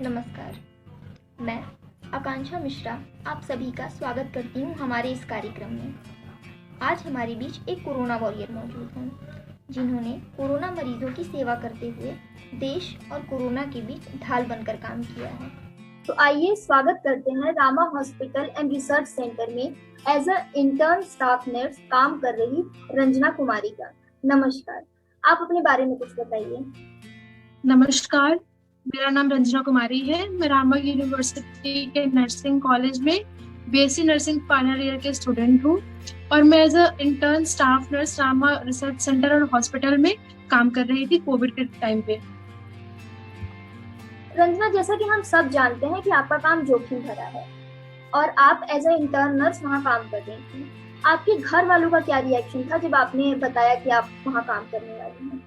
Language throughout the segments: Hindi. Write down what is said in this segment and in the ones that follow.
नमस्कार, मैं आकांक्षा मिश्रा आप सभी का स्वागत करती हूँ हमारे इस कार्यक्रम में। आज हमारे बीच एक कोरोना वॉरियर मौजूद हैं, जिन्होंने कोरोना मरीजों की सेवा करते हुए देश और कोरोना के बीच ढाल बनकर काम किया है। तो आइए स्वागत करते हैं Rama hospital and research centre में as a intern staff nurse काम कर रही रंजना कुमारी का। नमस्कार, आप अपने बारे में कुछ बताइए। नमस्कार, मेरा नाम रंजना कुमारी है। मैं रामा यूनिवर्सिटी के नर्सिंग कॉलेज में बीएससी नर्सिंग फाइनल ईयर के स्टूडेंट हूँ और मैं as a intern staff nurse Rama research centre और हॉस्पिटल में काम कर रही थी कोविड के टाइम पे। रंजना, जैसा कि हम सब जानते हैं कि आपका काम जोखिम भरा है और आप एज अ इंटर्न नर्स वहाँ काम कर रही थी। आपके घर वालों का क्या रिएक्शन था जब आपने बताया कि आप वहाँ काम करने वाली हैं?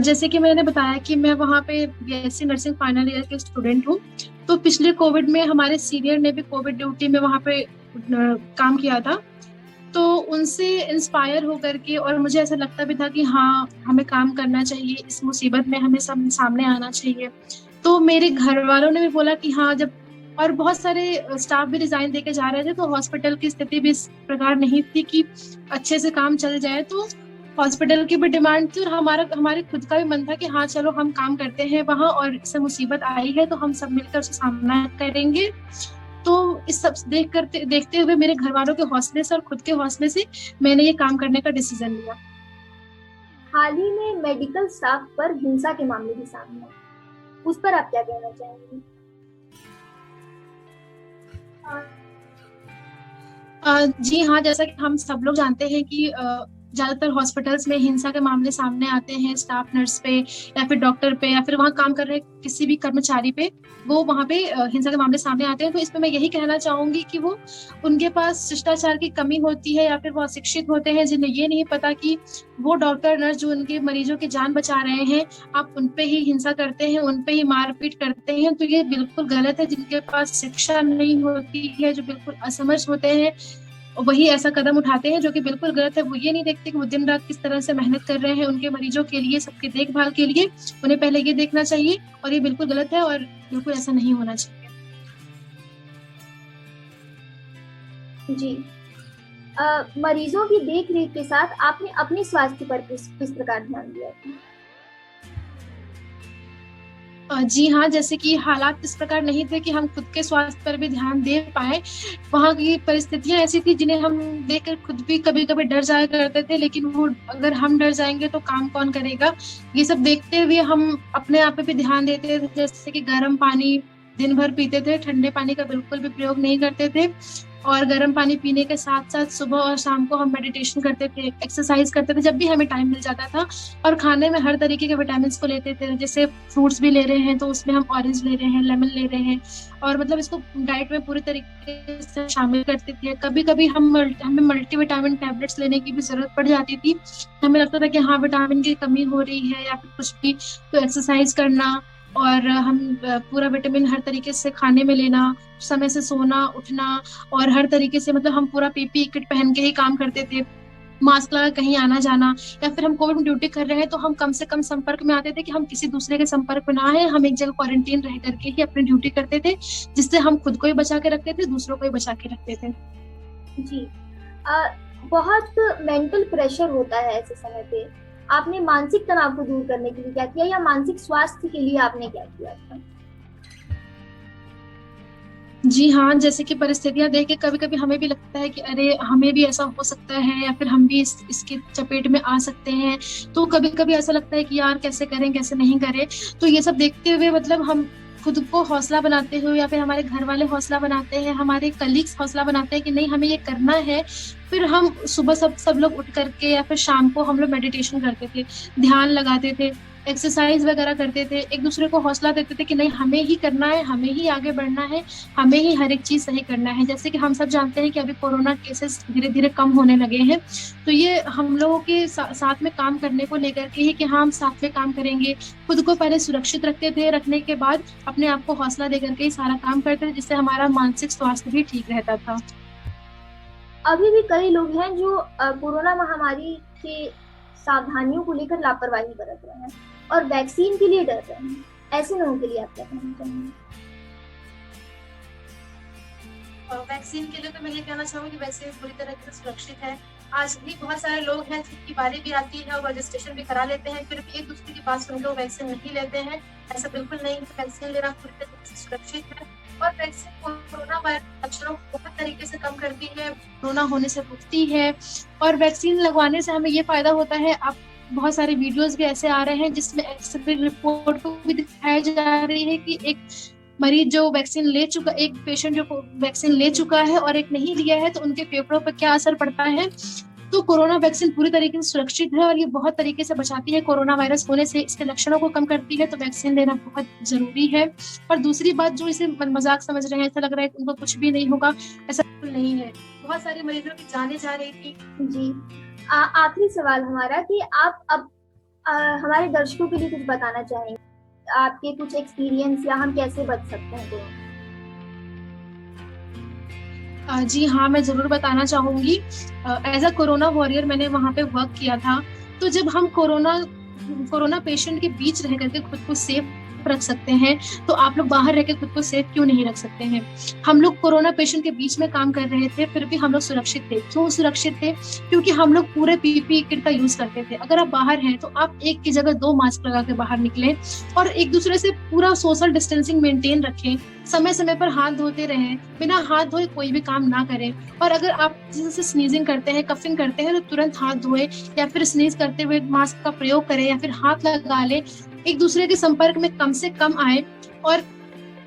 जैसे कि मैंने बताया कि मैं वहाँ पे बीएससी नर्सिंग फाइनल ईयर के स्टूडेंट हूँ, तो पिछले कोविड में हमारे सीनियर ने भी कोविड ड्यूटी में वहाँ पे काम किया था, तो उनसे इंस्पायर होकर के और मुझे ऐसा लगता भी था कि हाँ, हमें काम करना चाहिए, इस मुसीबत में हमें सब सामने आना चाहिए। तो मेरे घर वालों ने भी बोला कि हाँ, जब और बहुत सारे स्टाफ भी रिजाइन देके जा रहे थे, तो हॉस्पिटल की स्थिति भी इस प्रकार नहीं थी कि अच्छे से काम चल जाए, तो हॉस्पिटल की भी डिमांड थी और हमारे खुद का भी मन था कि हाँ चलो हम काम करते हैं वहाँ, और इससे मुसीबत आई है तो हम सब मिलकर उसका सामना करेंगे। तो इस सब देखते हुए मेरे घर वालों के हौसले से और खुद के हौसले से मैंने ये काम करने का डिसीजन लिया। हाल ही में मेडिकल स्टाफ पर हिंसा के मामले भी सामने आए, उस पर आप क्या कहना चाहेंगे? जी हाँ, जैसा कि हम सब लोग जानते हैं कि ज्यादातर हॉस्पिटल्स में हिंसा के मामले सामने आते हैं स्टाफ नर्स पे या फिर डॉक्टर पे या फिर वहाँ काम कर रहे किसी भी कर्मचारी पे, वो वहाँ पे हिंसा के मामले सामने आते हैं। तो इसमें मैं यही कहना चाहूंगी कि वो उनके पास शिष्टाचार की कमी होती है या फिर वो अशिक्षित होते हैं, जिन्हें ये नहीं पता कि वो डॉक्टर नर्स जो उनके मरीजों की जान बचा रहे हैं, आप उनपे ही हिंसा करते हैं, उनपे ही मारपीट करते हैं। तो ये बिल्कुल गलत है। जिनके पास शिक्षा नहीं होती है, जो बिल्कुल असमर्थ होते हैं, वही ऐसा कदम उठाते हैं, जो कि बिल्कुल गलत है। वो ये नहीं देखते कि वो दिन रात किस तरह से मेहनत कर रहे हैं उनके मरीजों के लिए, सबकी देखभाल के लिए। उन्हें पहले ये देखना चाहिए और ये बिल्कुल गलत है और बिल्कुल ऐसा नहीं होना चाहिए। जी, मरीजों की देख रेख के साथ आपने अपने स्वास्थ्य पर किस प्रकार ध्यान दिया था? जी हाँ, जैसे कि हालात इस प्रकार नहीं थे कि हम खुद के स्वास्थ्य पर भी ध्यान दे पाए। वहाँ की परिस्थितियां ऐसी थी जिन्हें हम देखकर खुद भी कभी कभी डर जाया करते थे, लेकिन वो अगर हम डर जाएंगे तो काम कौन करेगा। ये सब देखते हुए हम अपने आप पे भी ध्यान देते थे, जैसे कि गर्म पानी दिन भर पीते थे, ठंडे पानी का बिल्कुल भी प्रयोग नहीं करते थे। और गर्म पानी पीने के साथ साथ सुबह और शाम को हम मेडिटेशन करते थे, एक्सरसाइज करते थे जब भी हमें टाइम मिल जाता था। और खाने में हर तरीके के विटामिन को लेते थे, जैसे फ्रूट्स भी ले रहे हैं तो उसमें हम ऑरेंज ले रहे हैं, लेमन ले रहे हैं, और मतलब इसको डाइट में पूरी तरीके से शामिल करते थे। कभी कभी हमें मल्टीविटामिन टैबलेट्स लेने की भी जरूरत पड़ जाती थी। हमें लगता था कि हाँ, विटामिन की कमी हो रही है या फिर कुछ भी, तो एक्सरसाइज करना और हम पूरा विटामिन हर तरीके से खाने में लेना, समय से सोना उठना, और हर तरीके से मतलब हम पूरा पीपी किट पहन के ही काम करते थे, मास्क लगा कहीं आना जाना। या फिर हम कोविड में ड्यूटी कर रहे हैं तो हम कम से कम संपर्क में आते थे कि हम किसी दूसरे के संपर्क में ना आए। हम एक जगह क्वारंटीन रह करके ही अपनी ड्यूटी करते थे, जिससे हम खुद को ही बचा के रखते थे, दूसरों को ही बचा के रखते थे। जी, बहुत मेंटल प्रेशर होता है ऐसे समय पे। आपने मानसिक तनाव को दूर करने के लिए क्या किया या मानसिक स्वास्थ्य के लिए आपने क्या किया था? जी हाँ, जैसे कि परिस्थितियां देख के कभी कभी हमें भी लगता है कि अरे हमें भी ऐसा हो सकता है या फिर हम भी इसके चपेट में आ सकते हैं। तो कभी कभी ऐसा लगता है कि यार कैसे करें कैसे नहीं करें। तो ये सब देखते हुए मतलब हम खुद को हौसला बनाते हुए या फिर हमारे घर वाले हौसला बनाते हैं, हमारे कलीग्स हौसला बनाते हैं कि नहीं हमें ये करना है। फिर हम सुबह सब लोग उठ करके या फिर शाम को हम लोग मेडिटेशन करते थे, ध्यान लगाते थे, एक्सरसाइज वगैरह करते थे, एक दूसरे को हौसला देते थे कि नहीं हमें ही करना है, हमें ही आगे बढ़ना है, हमें ही हर एक चीज सही करना है। जैसे कि हम सब जानते हैं कि अभी कोरोना केसेस धीरे धीरे कम होने लगे हैं, तो ये हम लोगों के साथ में काम करने को लेकर के ही कि हाँ हम साथ में काम करेंगे। खुद को पहले सुरक्षित रखते थे, रखने के बाद अपने आप को हौसला देकर के ही सारा काम करते थे, जिससे हमारा मानसिक स्वास्थ्य भी ठीक रहता था। अभी भी कई लोग हैं जो कोरोना महामारी के सावधानियों को लेकर लापरवाही बरत रहे हैं और वैक्सीन के लिए डर रहे हैं। ऐसे लोगों के लिए आप क्या कहना चाहेंगे? वैक्सीन के लिए तो मैं ये कहना चाहूंगी वैक्सीन पूरी तरह से सुरक्षित है। आज भी बहुत सारे लोग हैं जिनकी बारी भी आती है और रजिस्ट्रेशन भी करा लेते हैं, फिर भी एक दूसरे की बात सुनकर वो वैक्सीन नहीं लेते हैं। ऐसा बिल्कुल नहीं है, वैक्सीन लेना पूरी तरह से सुरक्षित है। और वैक्सीन कोरोना वायरस के लक्षणों को बहुत तरीके से कम करती है, कोरोना होने से रोकती है। और वैक्सीन लगवाने से हमें ये फायदा होता है, आप बहुत सारे वीडियोस भी ऐसे आ रहे हैं जिसमें एक्सरे रिपोर्ट को भी दिखाई जा रही है कि एक मरीज जो वैक्सीन ले चुका, एक पेशेंट जो वैक्सीन ले चुका है और एक नहीं लिया है, तो उनके फेफड़ों पर क्या असर पड़ता है। तो कोरोना वैक्सीन पूरी तरीके से सुरक्षित है और ये बहुत तरीके से बचाती है कोरोना वायरस होने से, इसके लक्षणों को कम करती है, तो वैक्सीन लेना बहुत जरूरी है। और दूसरी बात, जो इसे मजाक समझ रहे हैं, ऐसा लग रहा है कि उनको कुछ भी नहीं होगा, ऐसा बिल्कुल नहीं है। बहुत सारे मरीजों की जाने जा रही थी। जी, आखिरी सवाल हमारा कि आप अब हमारे दर्शकों के लिए कुछ बताना चाहेंगे, आपके कुछ एक्सपीरियंस या हम कैसे बच सकते हैं कोरोना? जी हाँ, मैं ज़रूर बताना चाहूँगी। एज़ अ कोरोना वॉरियर मैंने वहाँ पे वर्क किया था। तो जब हम कोरोना पेशेंट के बीच रह करके खुद को सेफ रख सकते हैं, तो आप लोग बाहर रह के खुद को सेफ क्यों नहीं रख सकते हैं? हम लोग कोरोना पेशेंट के बीच में काम कर रहे थे, फिर भी हम लोग सुरक्षित थे। क्यों सुरक्षित थे? क्योंकि हम लोग पूरे पीपीई किट का यूज़ करते थे। अगर आप बाहर हैं, तो आप एक की जगह 2 मास्क लगा के बाहर निकलें और एक दूसरे से पूरा सोशल डिस्टेंसिंग मेंटेन रखें। समय समय पर हाथ धोते रहें, बिना हाथ धोए कोई भी काम ना करें। और अगर आप जैसे स्नीजिंग करते हैं, कफिंग करते हैं, तो तुरंत हाथ धोएं, या फिर स्नीज करते हुए मास्क का प्रयोग करें, या फिर हाथ लगा लें। एक दूसरे के संपर्क में कम से कम आए और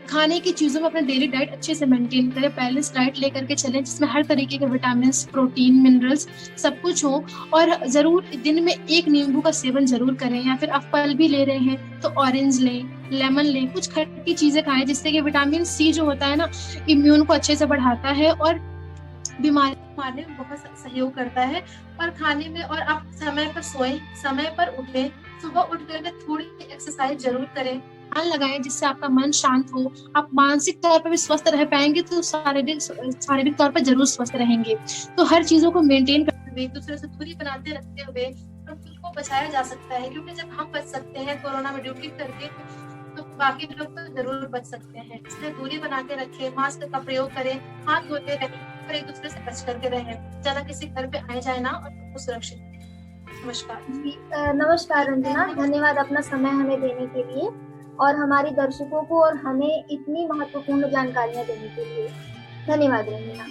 खाने की चीजों में अपना डेली डाइट अच्छे से मेंटेन करें, बैलेंस डाइट लेकर के चलें जिसमें हर तरीके के विटामिन, प्रोटीन, मिनरल्स सब कुछ हो। और जरूर दिन में एक नींबू का सेवन जरूर करें, या फिर आप फल भी ले रहे हैं तो ऑरेंज लें, लेमन लें, कुछ खट्टी चीजें खाएं, जिससे कि विटामिन सी जो होता है ना, इम्यून को अच्छे से बढ़ाता है और बीमारी मारने में बहुत सहयोग करता है। और खाने में, और आप समय पर सोएं, समय पर उठें, सुबह उठ करके थोड़ी एक्सरसाइज जरूर करें, ध्यान लगाएं जिससे आपका मन शांत हो। आप मानसिक तौर पर भी स्वस्थ रह पाएंगे, तो शारीरिक तौर पर जरूर स्वस्थ रहेंगे। तो हर चीजों को मेंटेन करते हुए, एक दूसरे से दूरी बनाते रखते हुए और खुद को बचाया जा सकता है। क्योंकि जब हम बच सकते हैं कोरोना में ड्यूटी करके, तो बाकी लोग तो जरूर बच सकते हैं। इसलिए दूरी बना के रखें, मास्क का प्रयोग करें, हाथ धोते रहें और एक दूसरे से बच करके रहें। ज्यादा किसी घर पे आए जाए ना, और सुरक्षित। नमस्कार जी, नमस्कार रंजना, धन्यवाद अपना समय हमें देने के लिए और हमारे दर्शकों को और हमें इतनी महत्वपूर्ण जानकारियां देने के लिए। धन्यवाद रंजना।